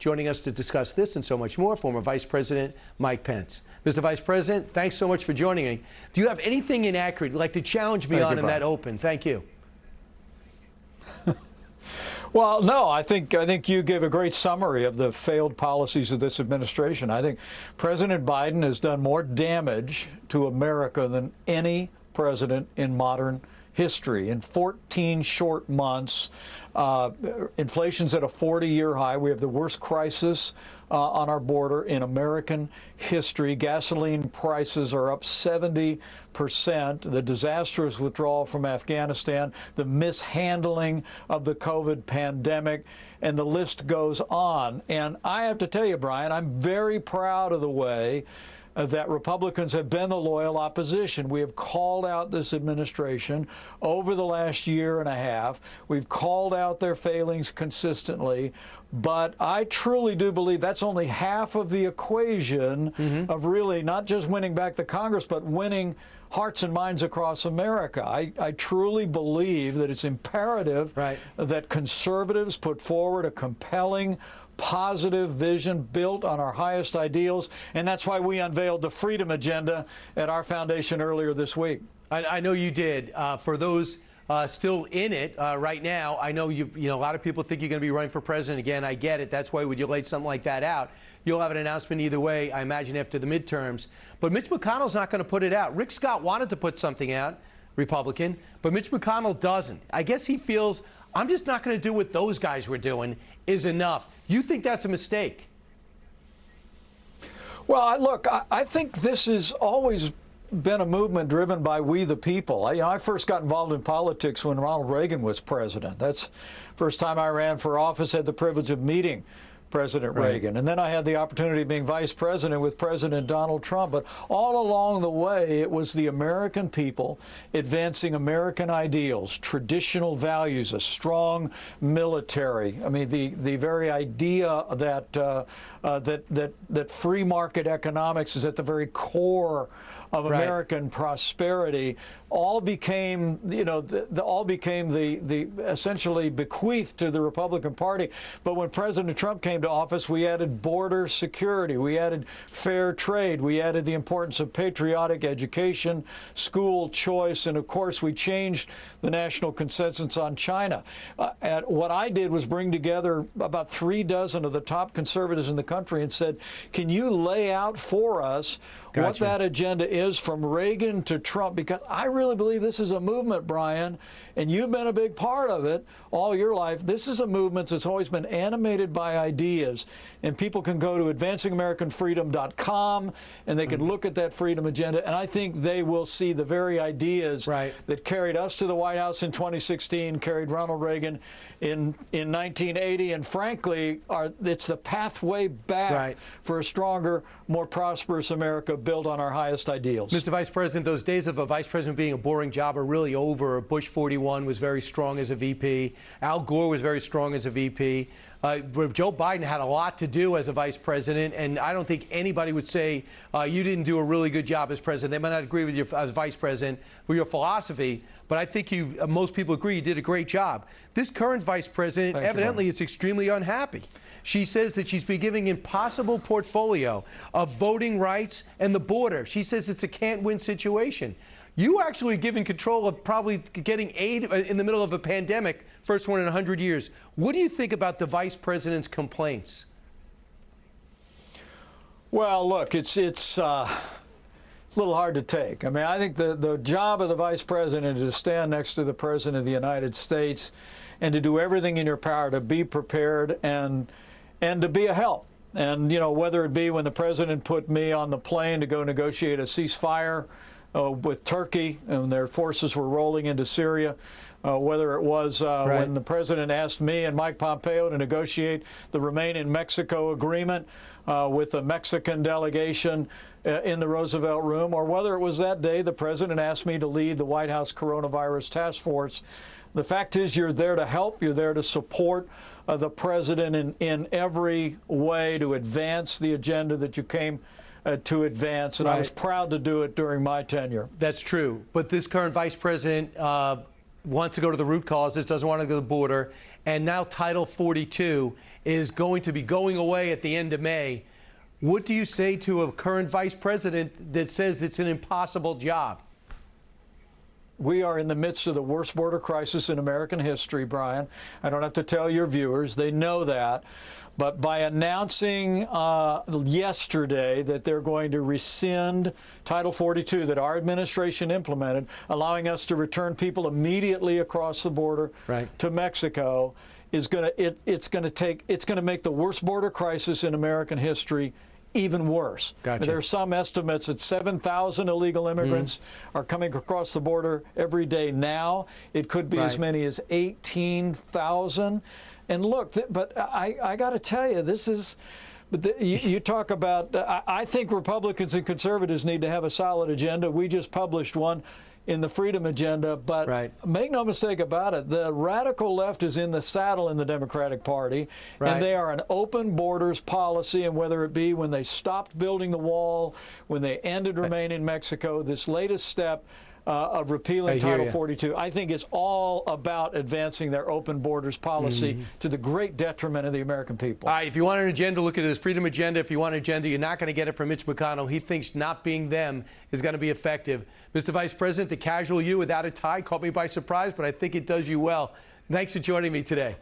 Joining us to discuss this and so much more, former Vice President Mike Pence. Mr. Vice President, thanks so much for joining me. Do you have anything inaccurate you'd like to challenge me on in that open? Thank you. Well, no, I think you gave a great summary of the failed policies of this administration. I think President Biden has done more damage to America than any president in modern history. In 14 short months, inflation's at a 40-year high. We have the worst crisis on our border in American history. Gasoline prices are up 70%. The disastrous withdrawal from Afghanistan, the mishandling of the COVID pandemic, and the list goes on. And I have to tell you, Brian, I'm very proud of the way that Republicans have been the loyal opposition. We have called out this administration over the last year and a half. We've called out their failings consistently. But I truly do believe that's only half of the equation of really not just winning back the Congress, but winning hearts and minds across America. I truly believe that it's imperative that conservatives put forward a compelling, positive vision built on our highest ideals, and that's why we unveiled the Freedom Agenda at our foundation earlier this week. I know you did. For those still in it right now, I know a lot of people think you're going to be running for president again. I get it. That's why when you laid something like that out, you'll have an announcement either way, I imagine, after the midterms. But Mitch McConnell's not going to put it out. Rick Scott wanted to put something out, Republican, but Mitch McConnell doesn't. I guess he feels, I'm just not going to do what those guys were doing is enough. You think that's a mistake? Well, look, I think this has always been a movement driven by we the people. I first got involved in politics when Ronald Reagan was president. That's the first time I ran for office, had the privilege of meeting President Reagan. And then I had the opportunity of being vice president with President Donald Trump. But all along the way, it was the American people advancing American ideals, traditional values, a strong military. I mean, the very idea that that free market economics is at the very core of American prosperity all became, all became the essentially bequeathed to the Republican Party. But when President Trump came to office, we added border security, we added fair trade, we added the importance of patriotic education, school choice, and of course we changed the national consensus on China. And what I did was bring together about 36 of the top conservatives in the country and said, can you lay out for us what that agenda is from Reagan to Trump? Because I really believe this is a movement, Brian, and you've been a big part of it all your life. This is a movement that's always been animated by ideas, and people can go to advancingamericanfreedom.com and they can look at that freedom agenda, and I think they will see the very ideas that carried us to the White House in 2016, carried Ronald Reagan in 1980, and frankly, it's the pathway back for a stronger, more prosperous America built on our highest ideals. Mr. Vice President, those days of a vice president being a boring job are really over. Bush 41 was very strong as a VP. Al Gore was very strong as a VP. Joe Biden had a lot to do as a vice president, and I don't think anybody would say you didn't do a really good job as president. They might not agree with you as vice president with your philosophy, but I think most people agree you did a great job. This current vice president evidently is extremely unhappy. She says that she's been giving impossible portfolio of voting rights and the border. She says it's a can't-win situation. You actually given control of probably getting aid in the middle of a pandemic, first one in 100 years. What do you think about the vice president's complaints? Well, look, it's a little hard to take. I mean, I think the job of the vice president is to stand next to the president of the United States and to do everything in your power to be prepared and to be a help. And, whether it be when the president put me on the plane to go negotiate a ceasefire with Turkey and their forces were rolling into Syria, whether it was when the president asked me and Mike Pompeo to negotiate the Remain in Mexico agreement with the Mexican delegation in the Roosevelt Room, or whether it was that day the president asked me to lead the White House Coronavirus Task Force. The fact is, you're there to help, you're there to support the president in every way to advance the agenda that you came to advance, and I was proud to do it during my tenure. That's true. But this current vice president wants to go to the root causes, doesn't want to go to the border, and now Title 42 is going to be going away at the end of May. What do you say to a current vice president that says it's an impossible job? We are in the midst of the worst border crisis in American history, Brian. I don't have to tell your viewers. They know that. But by announcing yesterday that they're going to rescind Title 42 that our administration implemented, allowing us to return people immediately across the border to Mexico, is going to it's going to make the worst border crisis in American history even worse. Gotcha. There are some estimates that 7,000 illegal immigrants are coming across the border every day now. It could be as many as 18,000. And look, but I got to tell you, this is, you talk about, I think Republicans and conservatives need to have a solid agenda. We just published one in the Freedom Agenda, but make no mistake about it, the radical left is in the saddle in the Democratic Party, and they are an open borders policy, and whether it be when they stopped building the wall, when they ended Remain in Mexico, this latest step of repealing Title 42, I think it's all about advancing their open borders policy to the great detriment of the American people. All right, if you want an agenda, look at this Freedom Agenda. If you want an agenda, you're not going to get it from Mitch McConnell. He thinks not being them is going to be effective. Mr. Vice President, the casual you without a tie caught me by surprise, but I think it does you well. Thanks for joining me today.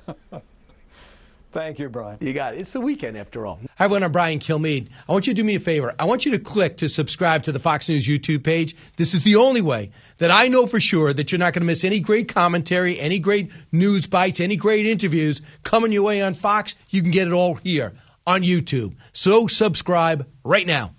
Thank you, Brian. You got it. It's the weekend, after all. Hi, everyone. I'm Brian Kilmeade. I want you to do me a favor. I want you to click to subscribe to the Fox News YouTube page. This is the only way that I know for sure that you're not going to miss any great commentary, any great news bites, any great interviews coming your way on Fox. You can get it all here on YouTube. So subscribe right now.